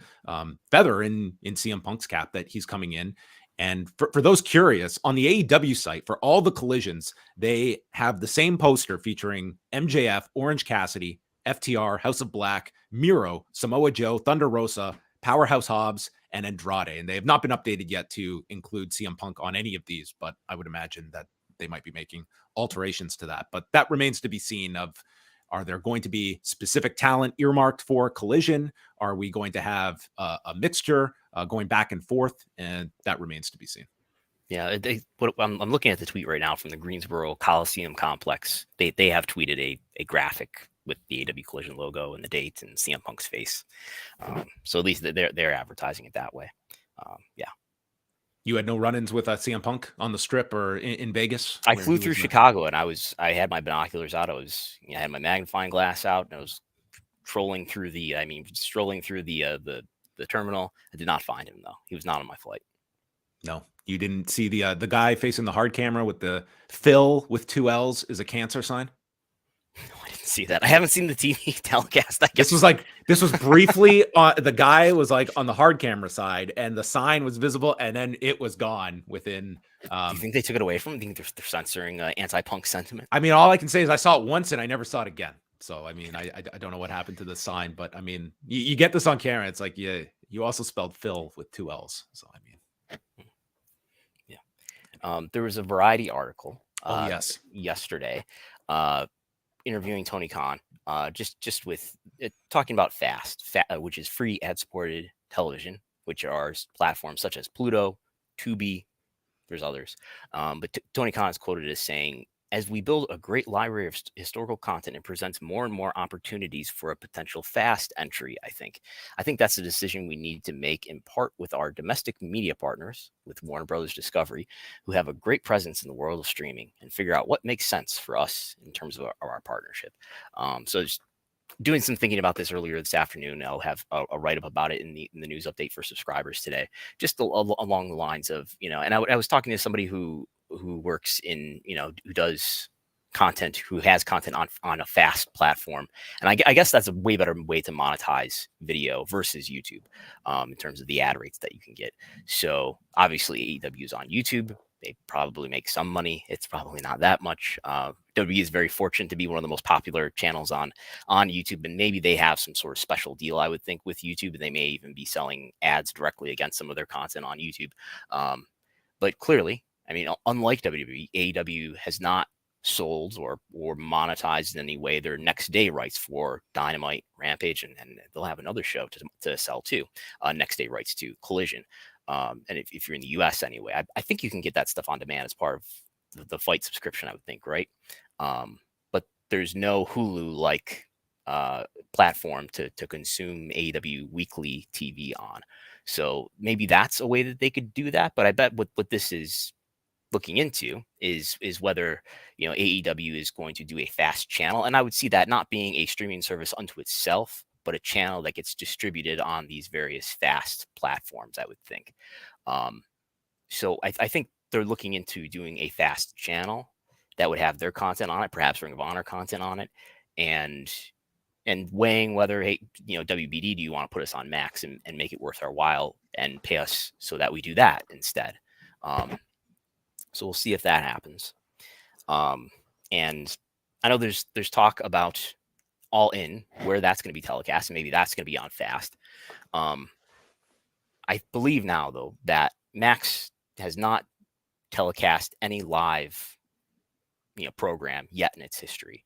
A: feather in CM Punk's cap that he's coming in. And for those curious, on the AEW site, for all the collisions, they have the same poster featuring MJF, Orange Cassidy, FTR, House of Black, Miro, Samoa Joe, Thunder Rosa, Powerhouse Hobbs, and Andrade. And they have not been updated yet to include CM Punk on any of these, but I would imagine that they might be making alterations to that. But that remains to be seen. Are there going to be specific talent earmarked for Collision? Are we going to have a mixture going back and forth? And that remains to be seen.
B: Yeah, I'm looking at the tweet right now from the Greensboro Coliseum complex. They have tweeted a graphic with the AEW Collision logo and the date and CM Punk's face. So at least they're advertising it that way. Yeah.
A: You had no run-ins with CM Punk on the Strip or in Vegas?
B: I flew through Chicago, and I had my binoculars out. I had my magnifying glass out, and I was strolling through the terminal. I did not find him, though. He was not on my flight.
A: No, you didn't see the guy facing the hard camera with the Phil with 2 L's is a cancer sign?
B: No, I didn't see that. I haven't seen the TV telecast. I guess
A: This was briefly the guy was like on the hard camera side, and the sign was visible, and then it was gone within.
B: Do you think they took it away from him? Do you think they're censoring anti-Punk sentiment?
A: I mean, all I can say is I saw it once and I never saw it again. So I mean, I don't know what happened to the sign, but I mean, you get this on camera. It's like you also spelled Phil with 2 L's. So I mean,
B: yeah. There was a Variety article.
A: Yes.
B: Yesterday. Interviewing Tony Khan, just with talking about FAST, which is free ad-supported television, which are platforms such as Pluto, Tubi, there's others. But Tony Khan is quoted as saying, "As we build a great library of historical content, it presents more and more opportunities for a potential fast entry, I think that's a decision we need to make in part with our domestic media partners, with Warner Brothers Discovery, who have a great presence in the world of streaming, and figure out what makes sense for us in terms of our partnership." So just doing some thinking about this earlier this afternoon. I'll have a write-up about it in the news update for subscribers today, just along the lines of, and I was talking to somebody who works in, who does content, who has content on a FAST platform. And I guess that's a way better way to monetize video versus YouTube in terms of the ad rates that you can get. So obviously AEW is on YouTube. They probably make some money. It's probably not that much. WWE is very fortunate to be one of the most popular channels on YouTube, and maybe they have some sort of special deal, I would think, with YouTube, and they may even be selling ads directly against some of their content on YouTube. But clearly, I mean, unlike WWE, AEW has not sold or monetized in any way their next day rights for Dynamite, Rampage, and they'll have another show to sell too. Next day rights to Collision. And if you're in the US anyway, I think you can get that stuff on demand as part of the Fight subscription, I would think, right? But there's no Hulu-like platform to consume AEW weekly TV on. So maybe that's a way that they could do that. But I bet what this is looking into is whether, you know, AEW is going to do a fast channel. And I would see that not being a streaming service unto itself, but a channel that gets distributed on these various fast platforms, I would think. So I think they're looking into doing a fast channel that would have their content on it, perhaps Ring of Honor content on it, and weighing whether, hey, you know, WBD, do you want to put us on Max and make it worth our while and pay us so that we do that instead? So we'll see if that happens. And I know there's talk about All In, where that's going to be telecast, and maybe that's going to be on Fast. I believe now, though, that Max has not telecast any live, you know, program yet in its history.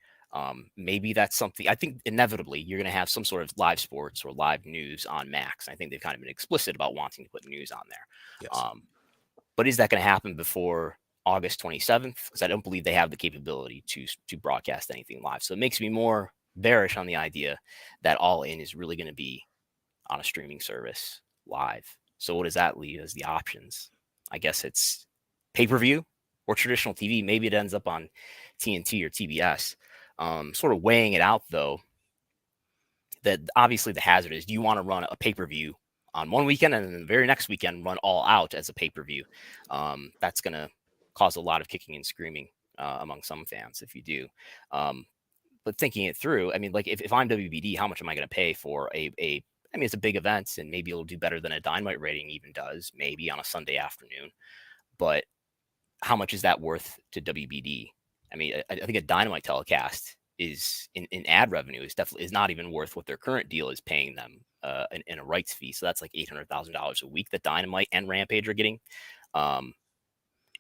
B: Maybe that's something. I think inevitably you're going to have some sort of live sports or live news on Max. I think they've kind of been explicit about wanting to put news on there.
A: Yes.
B: But is that going to happen before August 27th? Because I don't believe they have the capability to broadcast anything live. So it makes me more bearish on the idea that All In is really going to be on a streaming service live. So what does that leave as the options? I guess it's pay-per-view or traditional TV. Maybe it ends up on TNT or TBS. Sort of weighing it out, though, that obviously the hazard is, do you want to run a pay-per-view on one weekend and then the very next weekend run All Out as a pay-per-view? That's going to cause a lot of kicking and screaming among some fans if you do. But thinking it through, I mean, like if I'm WBD, how much am I going to pay for I mean, it's a big event, and maybe it'll do better than a Dynamite rating even does, maybe on a Sunday afternoon. But how much is that worth to WBD? I mean, I think a Dynamite telecast is in ad revenue is not even worth what their current deal is paying them in a rights fee. So that's like $800,000 a week that Dynamite and Rampage are getting.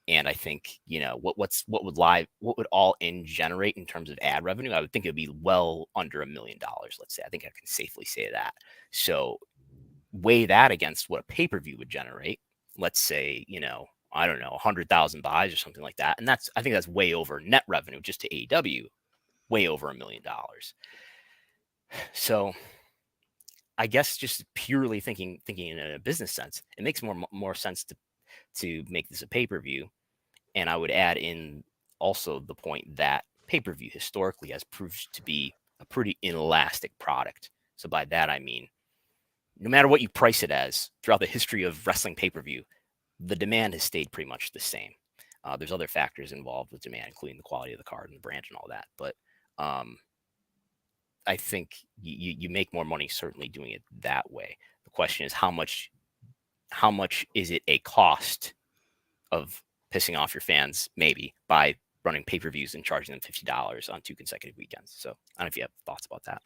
B: And I think, you know, what would All In generate in terms of ad revenue? I would think it would be well under $1 million. Let's say. I think I can safely say that. So weigh that against what a pay-per-view would generate. Let's say, you know, I don't know, 100,000 buys or something like that. And I think that's way over net revenue just to AEW, way over $1 million. So I guess just purely thinking in a business sense, it makes more sense to make this a pay-per-view. And I would add in also the point that pay-per-view historically has proved to be a pretty inelastic product. So by that, I mean, no matter what you price it as throughout the history of wrestling pay-per-view, the demand has stayed pretty much the same. There's other factors involved with demand, including the quality of the card and the brand and all that. But I think you make more money certainly doing it that way. The question is how much is it a cost of pissing off your fans, maybe, by running pay-per-views and charging them $50 on 2 consecutive weekends. So I don't know if you have thoughts about that.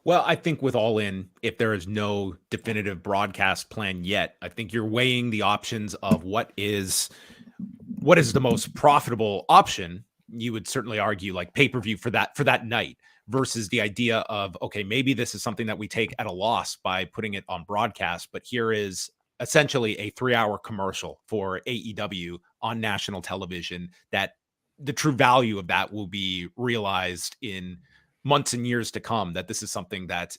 A: Well, I think with All In, if there is no definitive broadcast plan yet, I think you're weighing the options of what is the most profitable option. You would certainly argue like pay-per-view for that night versus the idea of, okay, maybe this is something that we take at a loss by putting it on broadcast, but here is essentially a 3-hour commercial for AEW on national television, that the true value of that will be realized in months and years to come, that this is something that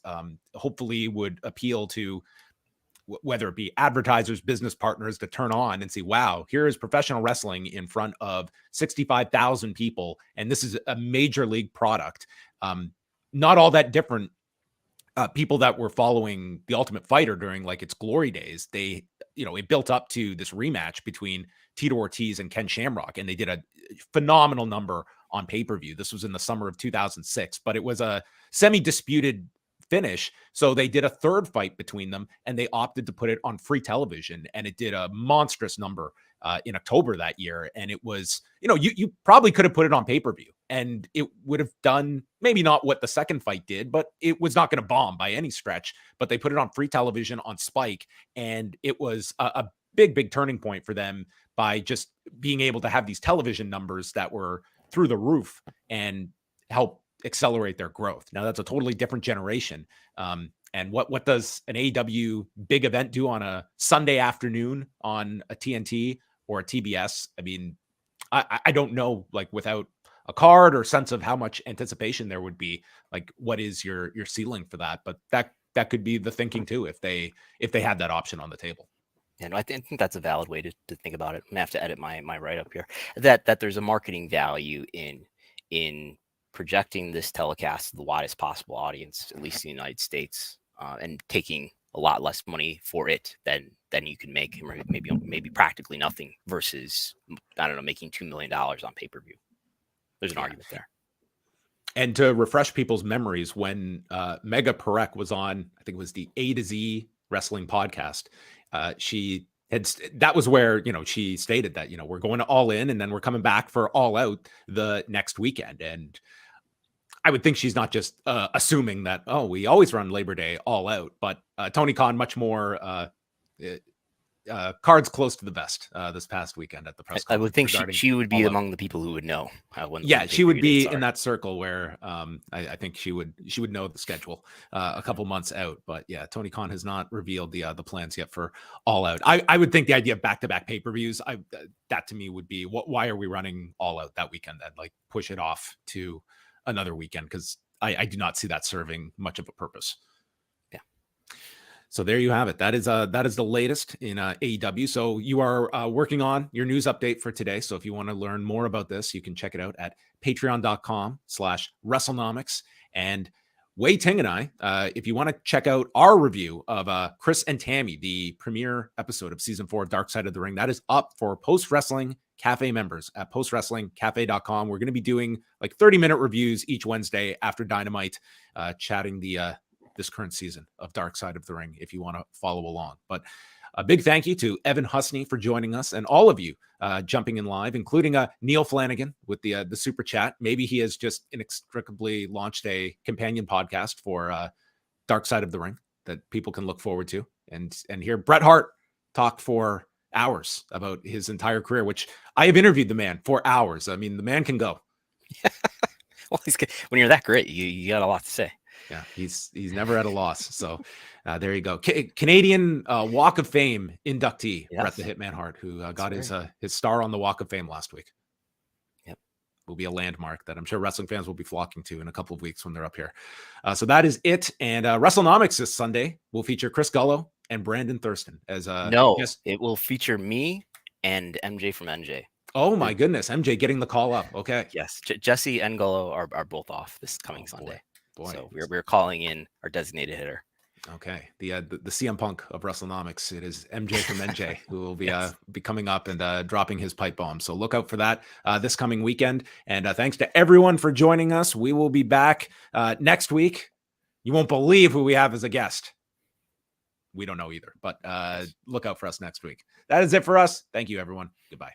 A: hopefully would appeal to whether it be advertisers, business partners, to turn on and see, wow, here is professional wrestling in front of 65,000 people. And this is a major league product. Not all that different. People that were following The Ultimate Fighter during like its glory days, it built up to this rematch between Tito Ortiz and Ken Shamrock, and they did a phenomenal number on pay-per-view. This was in the summer of 2006, but it was a semi-disputed finish. So they did a third fight between them, and they opted to put it on free television, and it did a monstrous number in October that year. And it was, you probably could have put it on pay-per-view and it would have done maybe not what the second fight did, but it was not going to bomb by any stretch. But they put it on free television on Spike, and it was a big turning point for them by just being able to have these television numbers that were through the roof and help accelerate their growth. Now that's a totally different generation. And what does an AEW big event do on a Sunday afternoon on a TNT or a TBS? I mean, I don't know, like without a card or sense of how much anticipation there would be, like what is your ceiling for that? But that could be the thinking too, if they had that option on the table.
B: Yeah, no, I think that's a valid way to think about it. I'm gonna have to edit my write up here. That there's a marketing value in projecting this telecast to the widest possible audience, at least in the United States, and taking a lot less money for it than you can make, maybe practically nothing, versus, I don't know, making $2 million on pay-per-view. There's an argument there. And
A: to refresh people's memories, when Mega Perek was on, I think it was the A to Z Wrestling podcast, that was where, she stated that, we're going to All In and then we're coming back for All Out the next weekend. And I would think she's not just assuming that, we always run Labor Day All Out, but Tony Khan much more cards close to the vest this past weekend at the press conference.
B: I would think she would be among the people who would know.
A: She would be in that circle where I think she would know the schedule a couple months out. But yeah, Tony Khan has not revealed the plans yet for All Out. I would think the idea of back-to-back pay-per-views, that to me would be, why are we running All Out that weekend then? Like, push it off to another weekend, because I do not see that serving much of a purpose.
B: Yeah.
A: So there you have it. That is the latest in AEW. So you are working on your news update for today. So if you want to learn more about this, you can check it out at patreon.com/Wrestlenomics. And Wei Ting and I, if you want to check out our review of Chris and Tammy, the premiere episode of season 4 of Dark Side of the Ring, that is up for Post Wrestling Cafe members at postwrestlingcafe.com. We're going to be doing like 30-minute reviews each Wednesday after Dynamite, chatting this current season of Dark Side of the Ring, if you want to follow along. But a big thank you to Evan Husney for joining us, and all of you jumping in live, including Neil Flanagan with the super chat. Maybe he has just inextricably launched a companion podcast for Dark Side of the Ring that people can look forward to and hear Bret Hart talk for hours about his entire career, which I have interviewed the man for hours. I mean, the man can go.
B: Well, when you're that great, you got a lot to say.
A: Yeah, he's never at a loss. So there you go. Canadian Walk of Fame inductee, yes. Bret the Hitman Hart, who got his star on the Walk of Fame last week.
B: Yep.
A: Will be a landmark that I'm sure wrestling fans will be flocking to in a couple of weeks when they're up here. So that is it. And Wrestlenomics this Sunday will feature Chris Gullo and Brandon Thurston as
B: it will feature me and MJ from NJ.
A: Oh my goodness, MJ getting the call up. Okay.
B: Yes, Jesse and Gullo are both off this coming Sunday. Boy. So we're calling in our designated hitter.
A: Okay, the CM Punk of Wrestlenomics. It is MJ from NJ who will be be coming up and dropping his pipe bomb. So look out for that this coming weekend. And thanks to everyone for joining us. We will be back next week. You won't believe who we have as a guest. We don't know either, but look out for us next week. That is it for us. Thank you, everyone. Goodbye.